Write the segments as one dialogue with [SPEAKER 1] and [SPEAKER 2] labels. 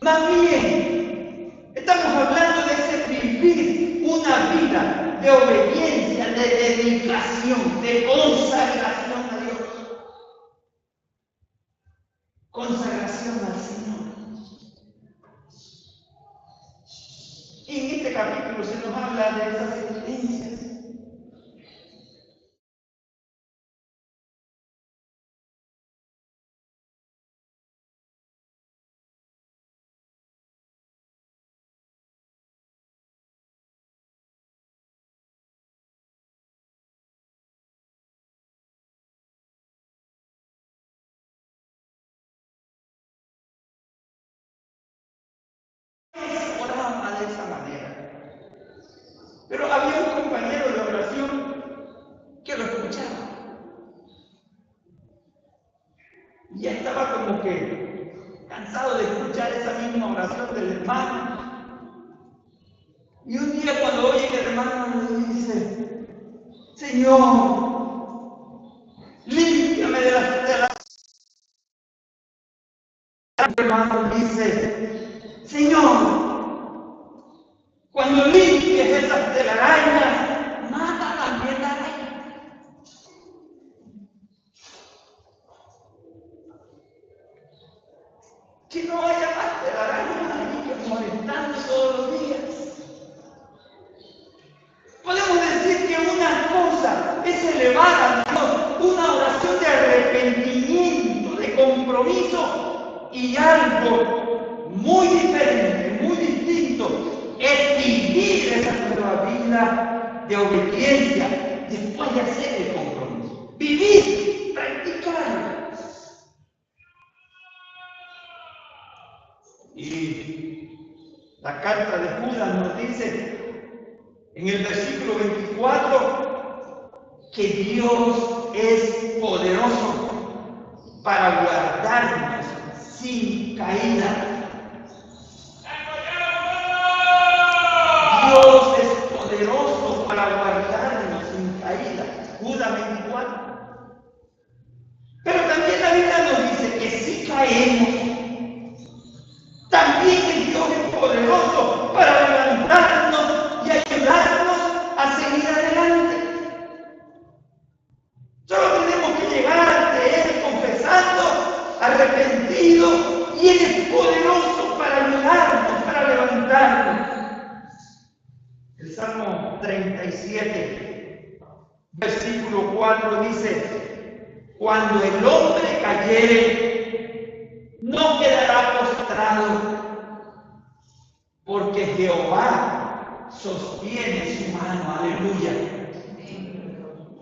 [SPEAKER 1] Más bien, estamos hablando de ese vivir una vida de obediencia, de dedicación, de consagración a Dios. Consagración al Señor. Y en este capítulo se nos habla de esas evidencias. Oraba de esa manera. Pero había un compañero de oración que lo escuchaba. Y ya estaba como que cansado de escuchar esa misma oración del hermano. Y un día cuando oye que el hermano le dice, Señor, límpiame de las... El hermano dice, Señor, cuando limpies esas telarañas, mata también la araña. Que no haya más telarañas ahí que molestando todos los días. Podemos decir que una cosa es elevar a Dios, una oración de arrepentimiento, de compromiso, y algo muy diferente, muy distinto, es vivir esa nueva vida de obediencia después de hacer el compromiso. Vivir, practicar. Y la carta de Judas nos dice en el versículo 24 que Dios es poderoso para guardarnos sin caída. Dios es poderoso para guardarnos sin caída. Judas 24. Pero también la Biblia nos dice que si caemos, también el Dios es poderoso para levantarnos y ayudarnos a seguir adelante. Solo tenemos que llegar ante Él confesando, arrepentido, y Él es poderoso para ayudarnos, para levantarnos. El Salmo 37, versículo 4 dice, cuando el hombre cayere, no quedará postrado, porque Jehová sostiene su mano. Aleluya.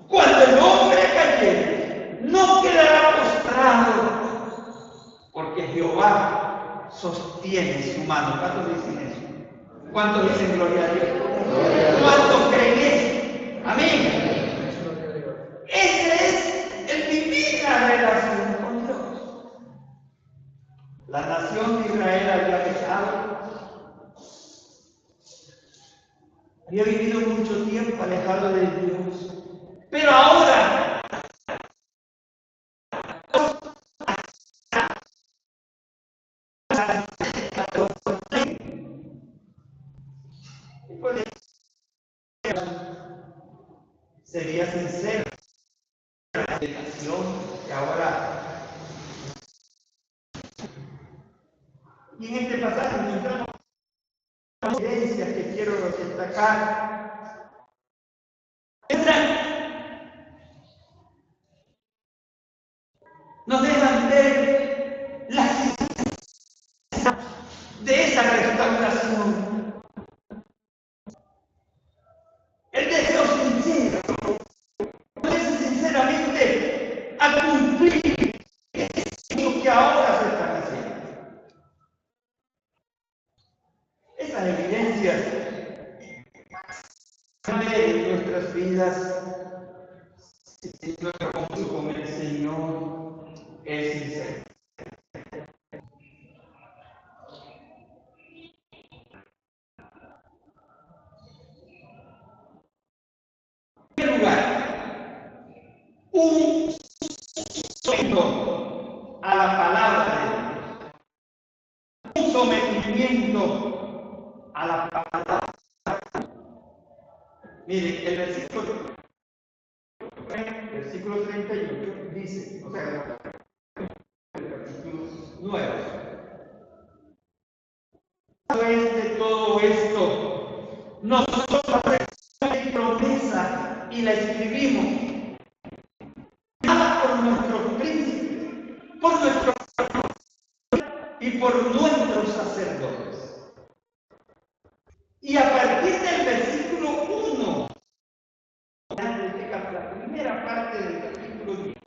[SPEAKER 1] Cuando el hombre cayere, no quedará postrado, porque Jehová sostiene su mano. ¿Cuántos dicen eso? ¿Cuántos dicen gloria a Dios? ¿Cuántos creen eso? Amén. Ese es el vivir la relación con Dios. La nación de Israel había pecado. Había vivido mucho tiempo alejado de Dios. Pero ahora sería sincero la dedicación que ahora. Y en este pasaje encontramos evidencias que quiero destacar. Nos dejan ver la sinceridad de esa restauración. El deseo sincero, ponerse sinceramente a cumplir lo que ahora se está haciendo. Esas evidencias de nuestras vidas, nuestro compromiso con el Señor es sincero. En primer lugar, un sujeto a la palabra de Dios. Un sometimiento a la palabra. Miren, el versículo 38 dice, o sea, el capítulo 9. Después de todo esto, nosotros hacemos promesa y la escribimos. Nada por nuestros príncipes, por nuestros y por nuestros sacerdotes. Y a partir del versículo 1, la primera parte del capítulo 10,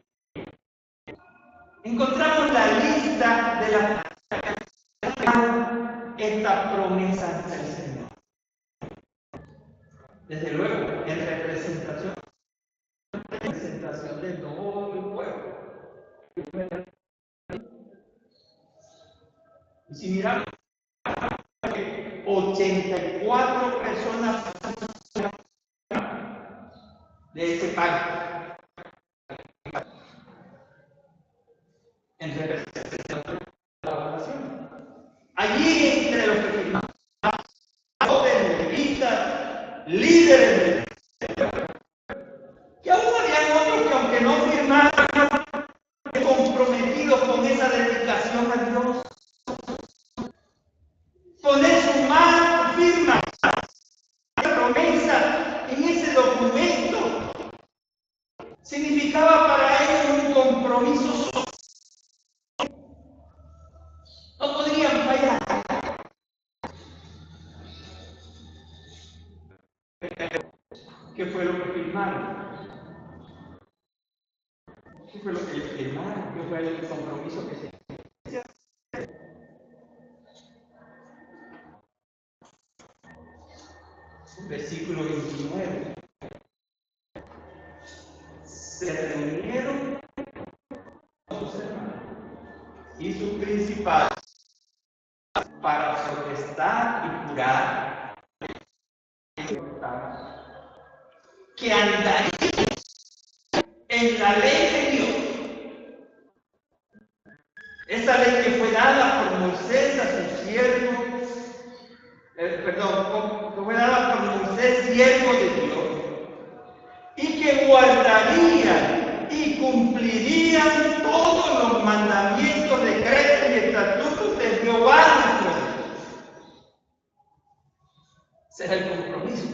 [SPEAKER 1] encontramos la lista de esta promesa del Señor. Desde luego, en representación de todo el pueblo. Y si miramos, 84 personas de ese pacto en representación de la oración. Allí, entre los que firmaron, levitas, líderes que aún había otros que, aunque no firmaron, comprometidos con esa dedicación a Dios, poner su mano firma, la promesa en ese documento, significaba para ellos un compromiso social. No podrían fallar. ¿Qué fue lo que firmaron? ¿Qué fue lo que ellos firmaron? ¿Qué fue el compromiso que se hizo? Versículo 29. Se reunieron sus hermanos y sus principales para protestar y jurar que andarían en la ley de Dios. Esa ley que fue dada por Moisés a su siervo, que fue dada por Moisés, siervo de Dios, y que guardarían y cumplirían todos los mandamientos, decretos y estatutos de Jehová nuestro Dios. Ese es el compromiso.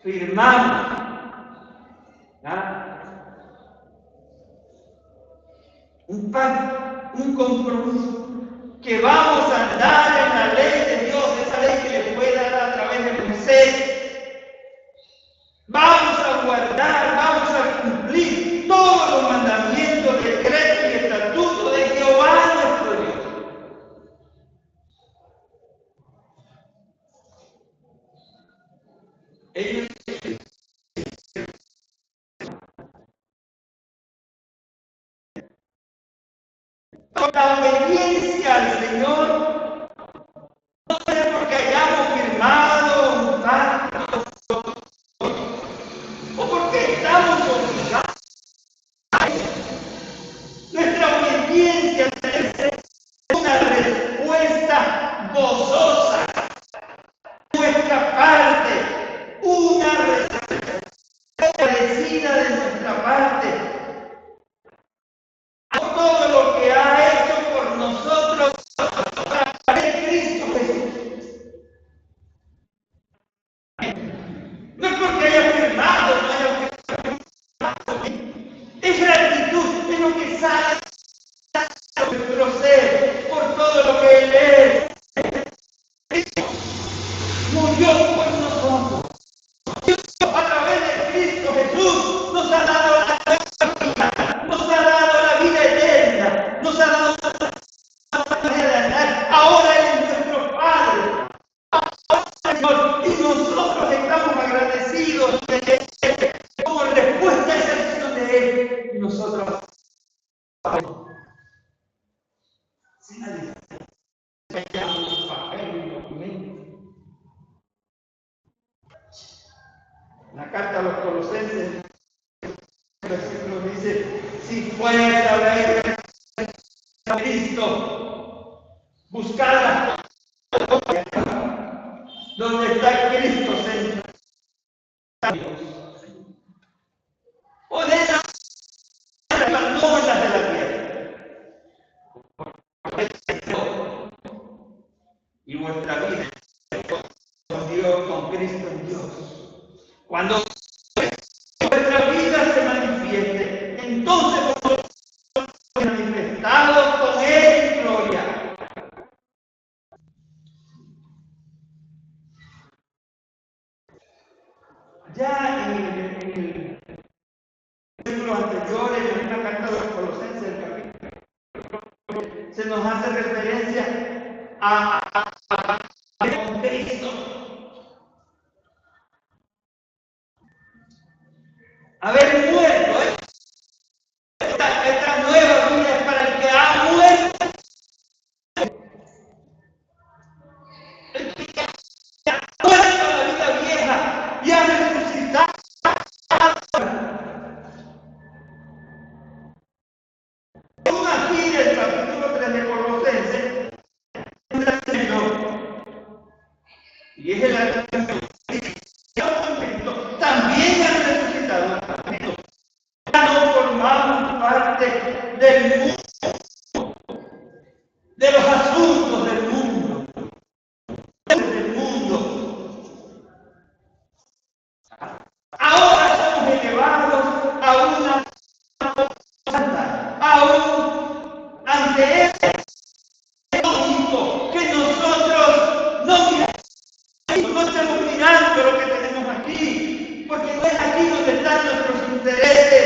[SPEAKER 1] Firmamos. Un pacto, un compromiso, que vamos a andar en la ley de Dios, esa ley que le fue dada a través de Moisés. Vamos a guardar, vamos a cumplir todos los mandamientos, decretos y estatutos de Jehová nuestro Dios. Ellos con la obediencia al Señor, no es porque hayamos firmado un pacto o porque estamos obligados. Nuestra obediencia debe ser una respuesta gozosa de nuestra parte, una respuesta agradecida de nuestra parte a todo lo que ha hecho por nosotros para Cristo Jesús. No es porque haya firmado, no haya firmado. Es gratitud, es lo que sale de nuestro ser por todo lo que Él es. Murió por nosotros. Dios, a través de Cristo Jesús, nos ha dado la vida, nos ha dado la vida eterna, nos ha dado la vida de andar. Ahora Él es nuestro Padre. Señor, y nosotros estamos agradecidos de Él, como respuesta a esa acción de Él. Y nosotros sin la diferencia, un papel, un documento. La carta a los Colosenses, el versículo dice: si fuera a haber Cristo, buscar las cosas donde está Cristo sentado. Poner las palmonas de la tierra. Y vuestra vida con Dios, con Cristo en Dios. Cuando vuestra vida se manifieste, entonces vosotros manifestados con Él en gloria. Ya en el versículo anterior, en una carta de los Colosenses, el capítulo, se nos hace referencia a con Cristo. Haber muerto, esta nueva vida es para el que ha muerto. El que ha muerto la vida vieja y ha resucitado. Aquí en el capítulo 3 de Colosenses, y es el también han resucitado. Ya no formamos parte del mundo, de los asuntos del mundo, Ahora somos elevados a una santa, aún ante Él. Es lógico que nosotros no estemos mirando lo que tenemos aquí, porque no es aquí donde están nuestros intereses.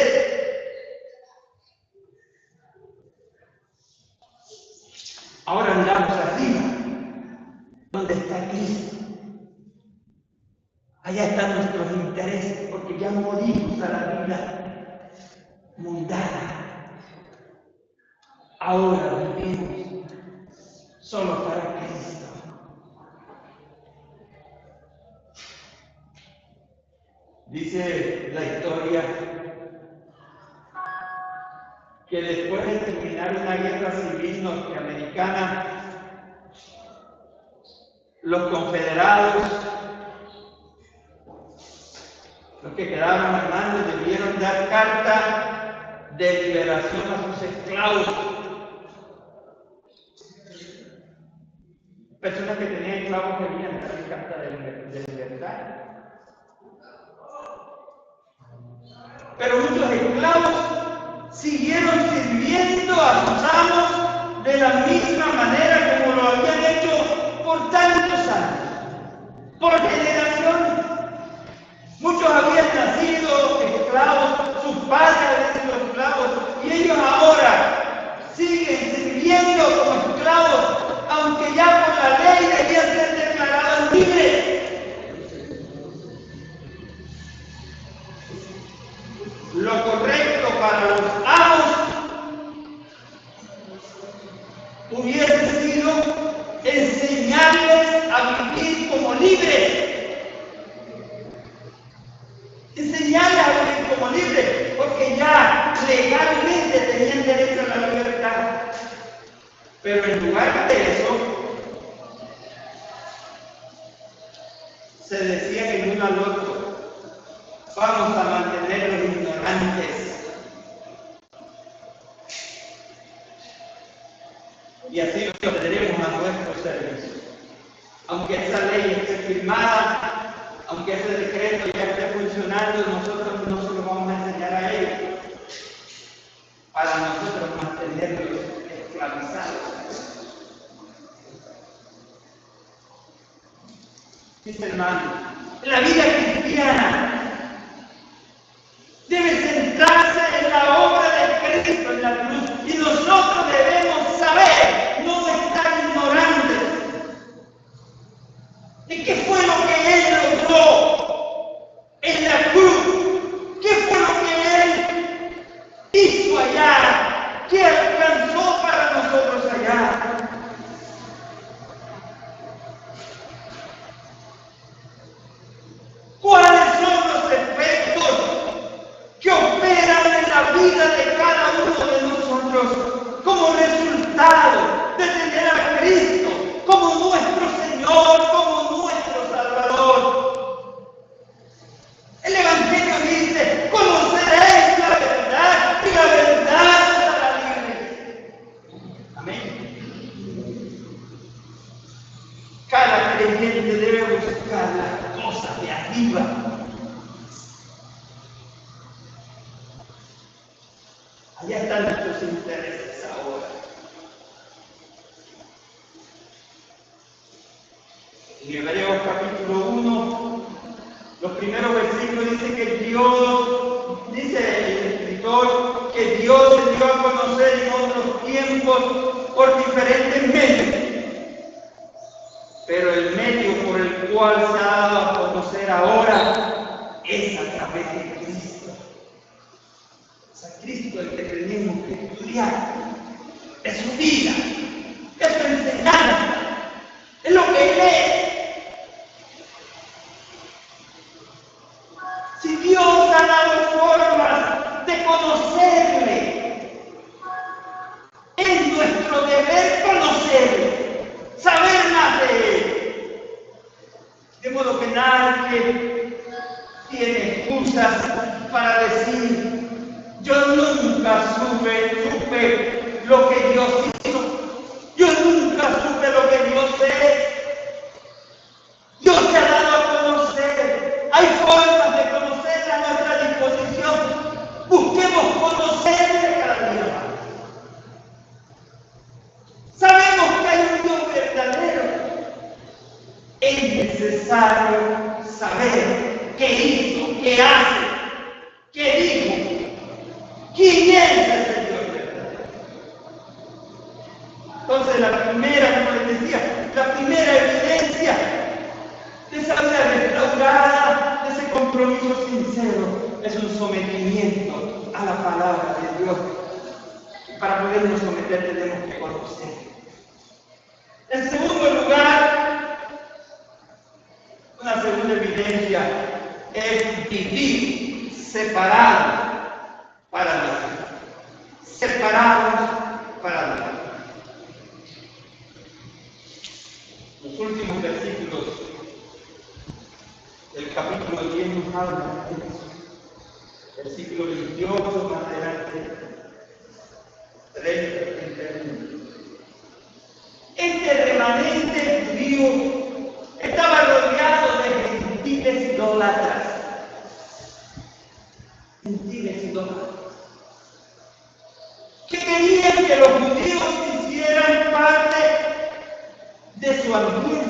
[SPEAKER 1] Ahora miramos arriba, donde está Cristo. Allá están nuestros intereses, porque ya morimos a la vida mundana. Ahora vivimos solo para Cristo. Dice la historia que después de terminar una guerra civil norteamericana, los confederados, los que quedaron armados, debieron dar carta de liberación a sus esclavos. Personas que tenían esclavos debían dar carta de libertad. Pero muchos esclavos siguieron sirviendo a sus amos de la misma manera como lo habían hecho por tantos años, por generaciones. Muchos habían nacido esclavos, sus padres habían sido esclavos, y ellos ahora siguen sirviendo como esclavos, aunque ya por la ley debían ser declarados libres. Lo correcto para los amos hubiese sido enseñarles a vivir como libres. Enseñarles a vivir como libres, porque ya legalmente tenían derecho a la libertad. Pero en lugar de eso, se decía en uno al otro: vamos a mantenerlos ignorantes. Y así lo tendremos a nuestro servicio. Aunque esa ley esté firmada, aunque ese decreto ya esté funcionando, nosotros no se lo vamos a enseñar a ellos para nosotros mantenerlos esclavizados. Mis hermanos, la vida cristiana debe centrarse en la obra de Cristo en la cruz, y nosotros debemos saber, no estar ignorantes de qué fue lo que Él logró en la cruz, qué fue lo que Él hizo allá, qué alcanzó para nosotros allá. ¿Cuáles son Amén. Cada creyente debe buscar las cosas de arriba. Allá están nuestros intereses ahora. En Hebreos capítulo 1, los primeros versículos dice que Dios, dice el escritor, que Dios se dio a conocer en otros tiempos por diferentes medios. Pero el medio por el cual se ha dado a conocer ahora es a través de Cristo. Es a Cristo el que tenemos que estudiar. Es su vida, es su enseñanza, es lo que Él es. Si Dios ha dado formas de conocerle, es nuestro deber conocerle, saber más de Él. De modo que nadie tiene excusas para decir, yo nunca supe lo que Dios hizo, yo nunca supe lo que Dios es. Dios se ha dado a conocer, hay formas de conocerle a nuestra disposición. Busquemos conocerle cada día más. Sabemos que hay un Dios verdadero. Es necesario saber qué hizo, qué hace, qué dijo, quién es ese Dios verdadero. Entonces la primera, como les decía, la primera evidencia de esa vida restaurada, de ese compromiso sincero, es un sometimiento a la palabra de Dios. Para podernos someter tenemos que conocer. En segundo lugar, una segunda evidencia es vivir separados para Dios. Separados para Dios. Los últimos versículos del capítulo 10 nos hablan de eso. Versículo 28 más adelante, 30, 31. Este remanente judío estaba rodeado de gentiles idólatras. Gentiles idólatras. Que querían que los judíos hicieran parte de su ambiente.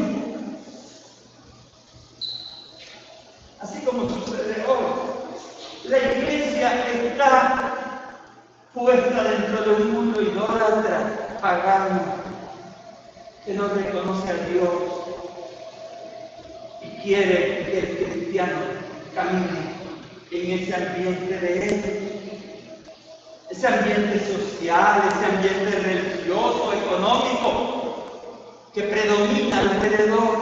[SPEAKER 1] Así como sucede hoy. La iglesia está puesta dentro de un mundo idólatra, pagano, que no reconoce a Dios y quiere que el cristiano camine en ese ambiente de Él, ese ambiente social, ese ambiente religioso, económico, que predomina alrededor.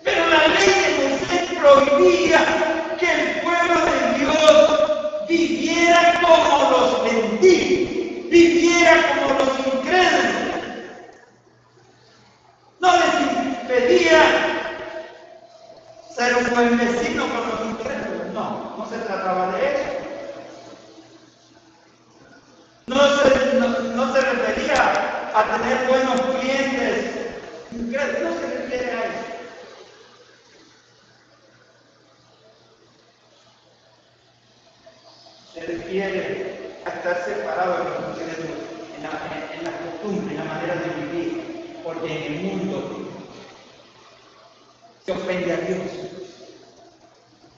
[SPEAKER 1] Pero la ley de Moisés prohibía que el pueblo de Dios viviera como los gentiles, viviera como los incrédulos. No les impedía ser un buen vecino con los incrédulos. No se trataba de eso. No se refería a tener buenos clientes incrédulos. No se refiere a eso. Se refiere a estar separado de los incrédulos en la costumbre, en la manera de vivir. Porque en el mundo se ofende a Dios.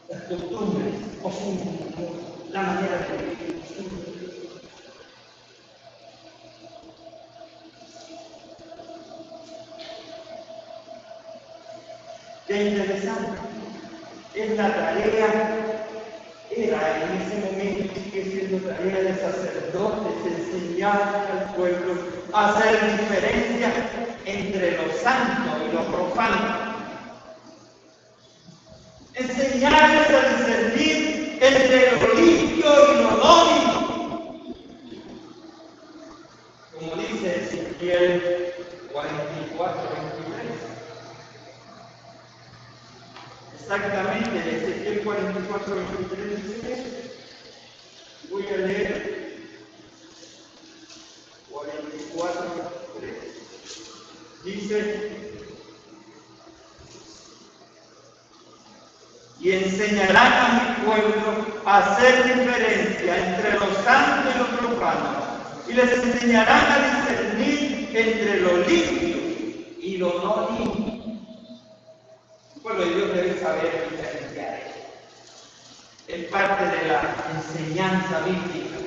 [SPEAKER 1] Las costumbres ofenden a Dios. La manera de vivir. Qué interesante. Es la tarea, era en ese momento, sigue siendo tarea de sacerdotes, enseñar al pueblo a hacer diferencia entre lo santo y lo profano. Enseñarles a discernir entre lo limpio y lo no limpio. Como dice Ezequiel 44, 23. Exactamente, Ezequiel 44, 23 dice eso. Voy a leer 44, 3. Dice: y enseñarán a mi pueblo a hacer diferencia entre lo santo y lo profano, y les enseñarán a discernir entre lo limpio y lo no limpio. El pueblo de Dios debe saber diferenciar. Es parte de la enseñanza bíblica.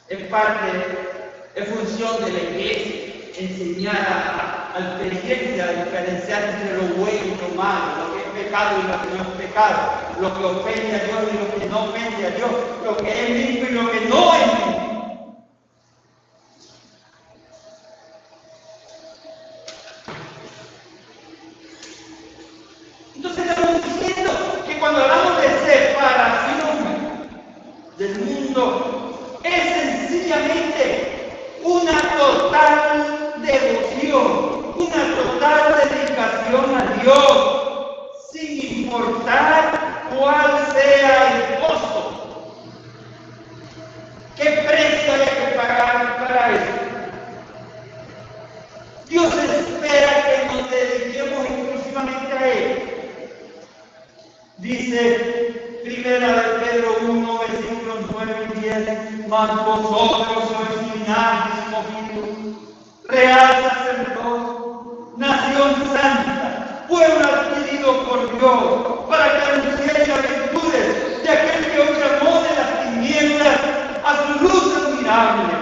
[SPEAKER 1] Es función de la iglesia enseñar al creyente a diferenciar entre lo bueno y lo malo, lo que es pecado y lo que no es pecado, lo que ofende a Dios y lo que no ofende a Dios, lo que es limpio y lo que no es limpio. Entonces estamos diciendo que cuando hablamos de separación del mundo, es sencillamente una total devoción, una total dedicación a Dios, sin importar cuál sea el costo. ¿Qué precio hay que pagar para eso? Dios espera que nos dediquemos exclusivamente a Él. Dice Primera de Pedro 1, versículos 9 y 10: mas vosotros sois linaje escogido, real sacerdocio, nación santa, pueblo adquirido por Dios, para que anunciéis las virtudes de aquel que os llamó de las tinieblas a su luz admirable.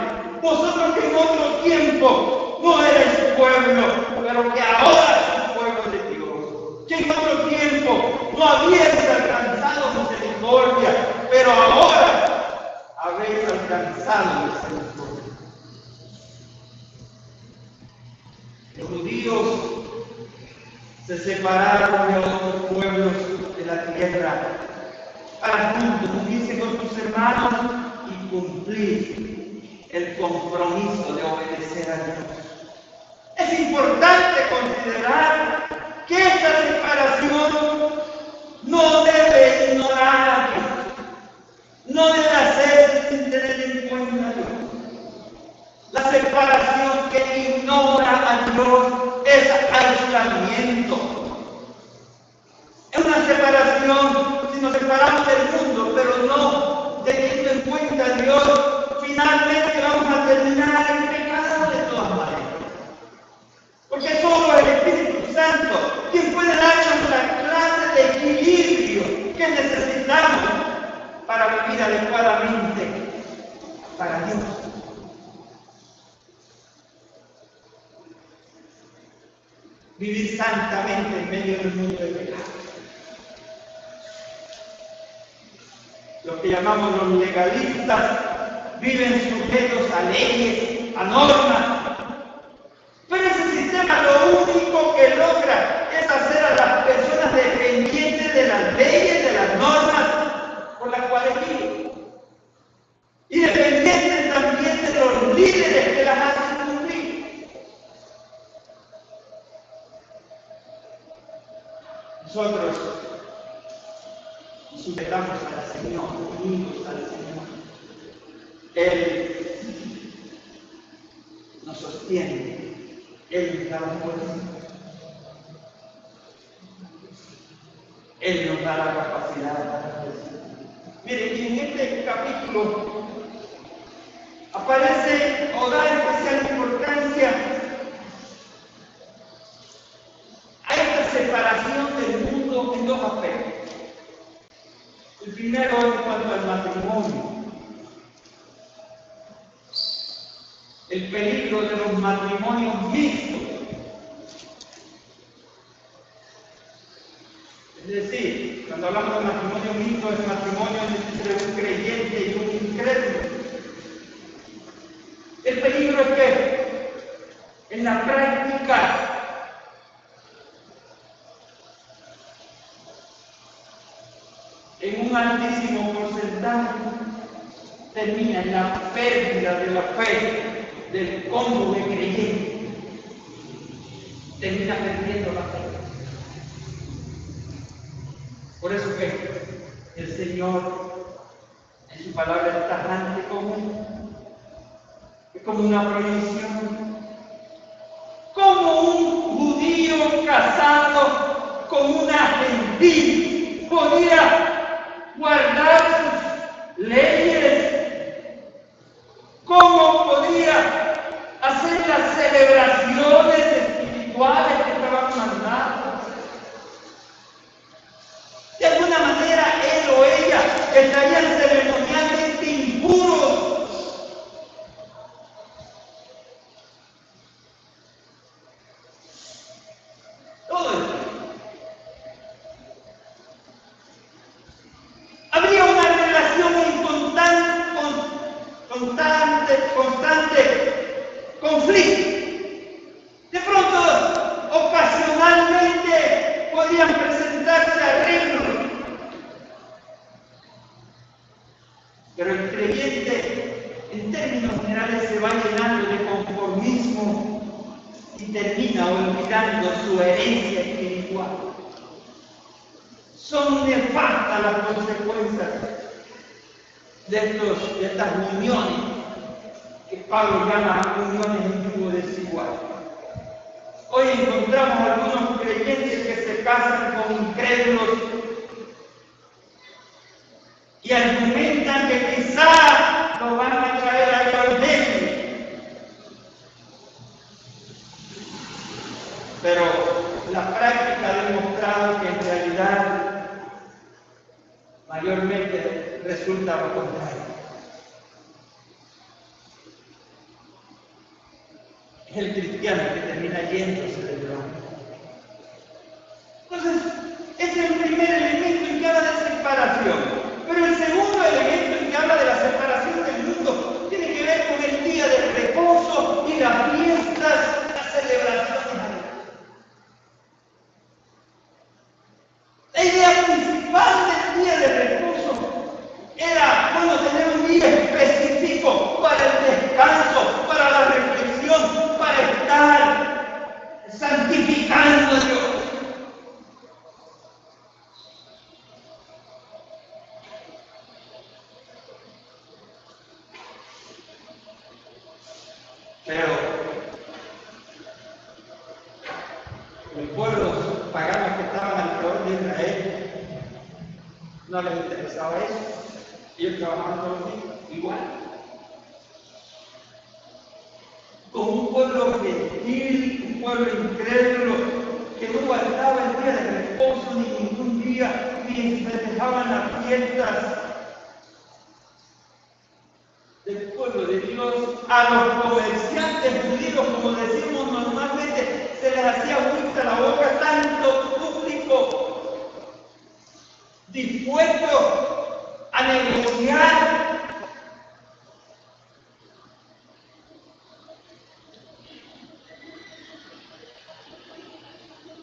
[SPEAKER 1] Vosotros que en otro tiempo no erais pueblo, pero que ahora sois pueblo de Dios, que en otro tiempo no habíais alcanzado misericordia, pero ahora habéis alcanzado misericordia. Los judíos se separaron de otros pueblos de la tierra para juntos unirse con sus hermanos y cumplir el compromiso de obedecer a Dios. Es importante considerar que esta separación no debe ignorar a Dios, no debe hacerse sin tener en cuenta a Dios. La separación que ignora a Dios es aislamiento. Es una separación si nos separamos del mundo, pero no teniendo en cuenta a Dios, finalmente vamos a terminar en pecado de todas maneras. Porque solo el Espíritu Santo quien puede darnos la clase de equilibrio que necesitamos para vivir adecuadamente para Dios. Vivir santamente en medio del mundo de pecado. Los que llamamos los legalistas viven sujetos a leyes, a normas. Pero ese sistema lo único que logra es hacer a las personas dependientes de las leyes, de las normas por las cuales viven. Y dependientes también de los líderes que las hacen cumplir. Nosotros nos sujetamos al Señor, unidos al Señor. Él nos sostiene. Él nos da la fuerza. Él nos da la capacidad para crecer. Miren, y en este capítulo aparece o da especial importancia a esta separación del mundo en dos aspectos. El primero en cuanto al matrimonio. El peligro de los matrimonios mixtos. Es decir, cuando hablamos de matrimonio mixto, es matrimonio entre un creyente y un incrédulo. El peligro es que en la práctica en un altísimo porcentaje termina en la pérdida de la fe del cónyuge creyente, termina perdiendo la fe. Por eso que el Señor en su palabra es tajante común, que como una prohibición. Como un judío casado con una gentil podía guardar sus leyes, cómo podía hacer las celebraciones espirituales que estaban mandadas. De alguna manera él o ella estarían ceremonialmente impuros. Todo esto. Habría una relación constante conflicto. De pronto, ocasionalmente, podrían presentarse arreglos. Pero el creyente, en términos generales, se va llenando de conformismo y termina olvidando su herencia espiritual. Son nefastas las consecuencias de estas uniones que Pablo llama uniones en yugo desigual. Hoy encontramos algunos creyentes que se casan con incrédulos y argumentan que quizás nos van a traer al evangelio. Pero la práctica ha demostrado que en realidad mayormente resulta lo contrario. Es el cristiano que termina yéndose del evangelio. Entonces, ese es el primer elemento en que habla de separación. Pero el segundo elemento en que habla de la separación del mundo tiene que ver con el día del reposo y las fiestas, las celebraciones. La idea principal del día de reposo era, tener un día específico para el descanso, para la reflexión, para estar santificando a Dios. Pero los pueblos paganos que estaban alrededor de Israel no les interesaba eso. Ellos trabajaban todos los días igual. Con un pueblo gentil, un pueblo incrédulo, que no guardaba el día de reposo ni ningún día, ni festejaban las fiestas del pueblo de Dios. A los comerciantes judíos, como decimos normalmente, se les hacía agüita la boca, tanto público dispuesto a negociar.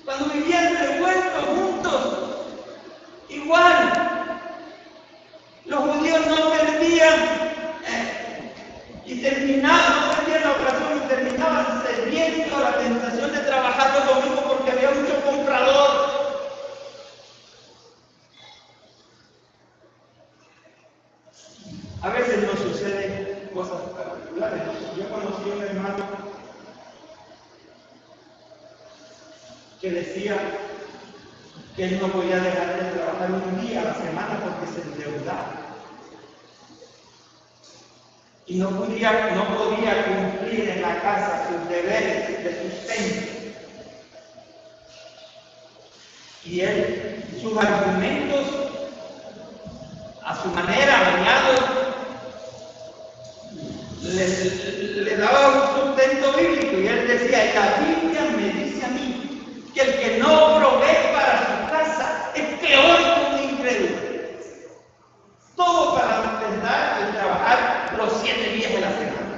[SPEAKER 1] Cuando vivían revueltos juntos, igual, los judíos no perdían y terminaban, no perdían la ocasión y terminaban cediendo a la tentación de trabajar los domingos porque había mucho comprador. A veces nos suceden cosas particulares. Yo conocí a un hermano que decía que él no podía dejar de trabajar un día a la semana porque se endeudaba. Y no podía cumplir en la casa sus deberes de sustento. Y él, sus argumentos, a su manera, bañados, le daba un sustento bíblico. Y él decía, y la Biblia me dice a mí que el que no provee para su casa es peor que un incrédulo. Todo para intentar trabajar los 7 días de la semana.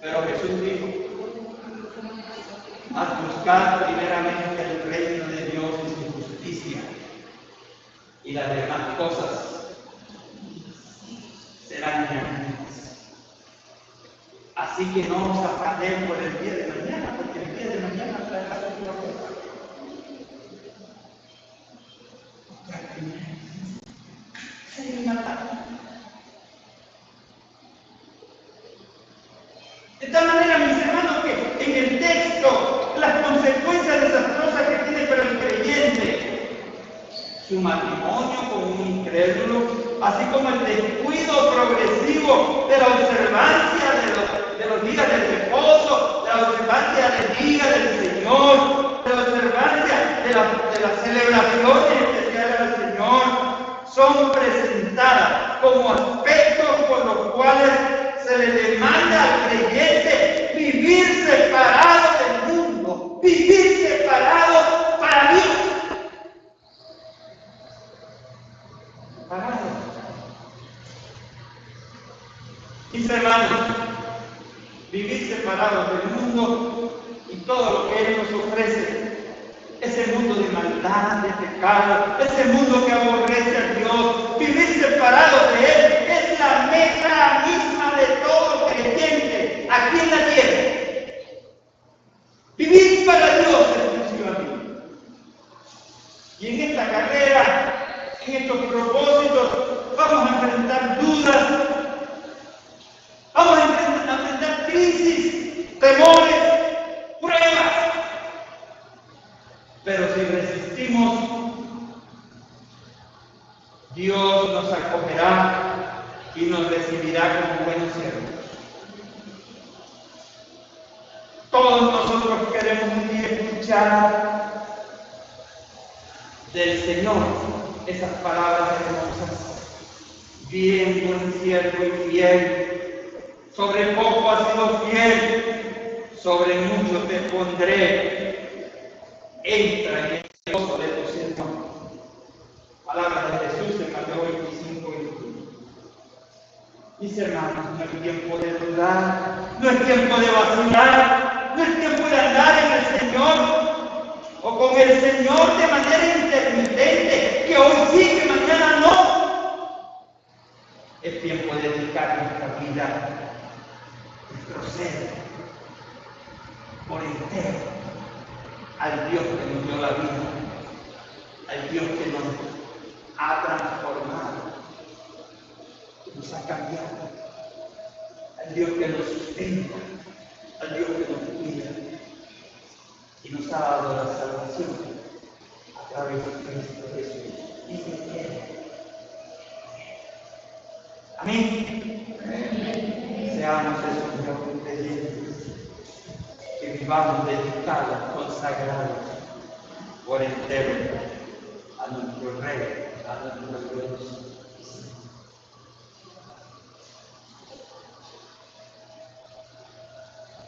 [SPEAKER 1] Pero Jesús dijo, a buscar primeramente el reino de Dios y su justicia, y las demás cosas serán añadidas. Así que no nos afanemos por el día de mañana, porque el día de mañana traerá su cosa. seguir matando. De tal manera, mis hermanos, que en el texto, las consecuencias desastrosas que tiene para el creyente, su matrimonio con un incrédulo, así como el descuido progresivo de la observancia de los días del reposo, de la observancia del día del Señor, de la observancia de las celebraciones especiales del Señor, son presentadas como aspectos por los cuales se le demanda al creyente vivir separado del mundo, vivir separado para Dios. Separado. Mis hermanos, vivir separados del mundo y todo lo que Él nos ofrece, ese mundo de maldad, de pecado, ese mundo que aborrece a Dios, vivir separados de Él es la meta misma de todo creyente aquí en la tierra. Vivir para Dios exclusivamente. Y en esta carrera, en estos propósitos, vamos a enfrentar dudas, vamos a enfrentar crisis, temores, pruebas. Pero si resistimos, Dios nos acogerá y nos recibirá como buenos siervos. Todos nosotros queremos un día escuchar del Señor esas palabras hermosas. Bien, buen siervo y fiel. Sobre poco has sido fiel, sobre mucho te pondré. Entra en el gozo de tu Señor. Palabras de Jesús en Mateo 25, 21. Mis hermanos, no es tiempo de dudar, no es tiempo de vacilar, no es tiempo de andar en el Señor o con el Señor de manera intermitente, que hoy sí, que mañana no. Es tiempo de dedicar nuestra vida, nuestro ser, por entero, al Dios que nos dio la vida, al Dios que nos ha transformado, que nos ha cambiado, al Dios que nos sustenta, al Dios que nos cuida y nos ha dado la salvación a través de Cristo Jesús. Y se quiere. Amén. Seamos esos nuevos creyentes que vivamos dedicados, consagrados por entero a nuestro Rey, a nuestro Dios.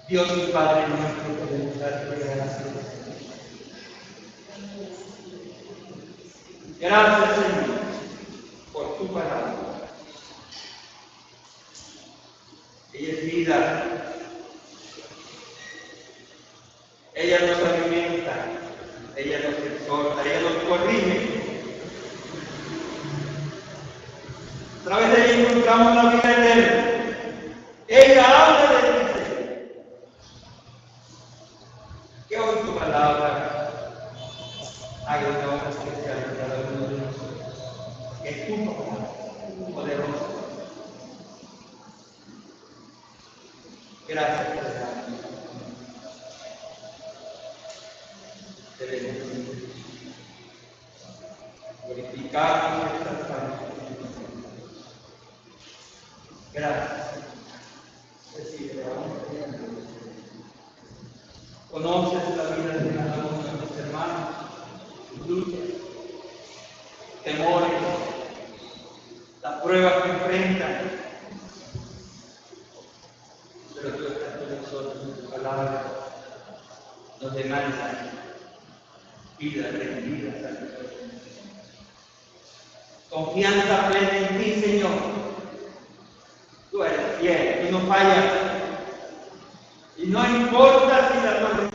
[SPEAKER 1] Dios y Padre nuestro, queremos darte gracias. Gracias, Señor, por tu palabra. Ella es vida. Ella nos alimenta, ella nos exhorta, ella nos corrige. A través de ella encontramos la vida eterna. Ella habla de ti, Señor. Que hoy tu palabra haga una obra especial en cada uno de nosotros. Que tu palabra, poderosa. Gracias, Señor. Te bendecimos. Glorificamos y exaltamos. Gracias. Recibe la honra y la gloria. Conoces la vida de cada uno de tus hermanos, sus luchas, temores, las pruebas que enfrentan. Pero tú estás con nosotros en tu palabra. Nos demanda vida rendida, salvación. Confianza plena en ti, Señor. Tú eres fiel, tú no fallas. Y no importa si la tormenta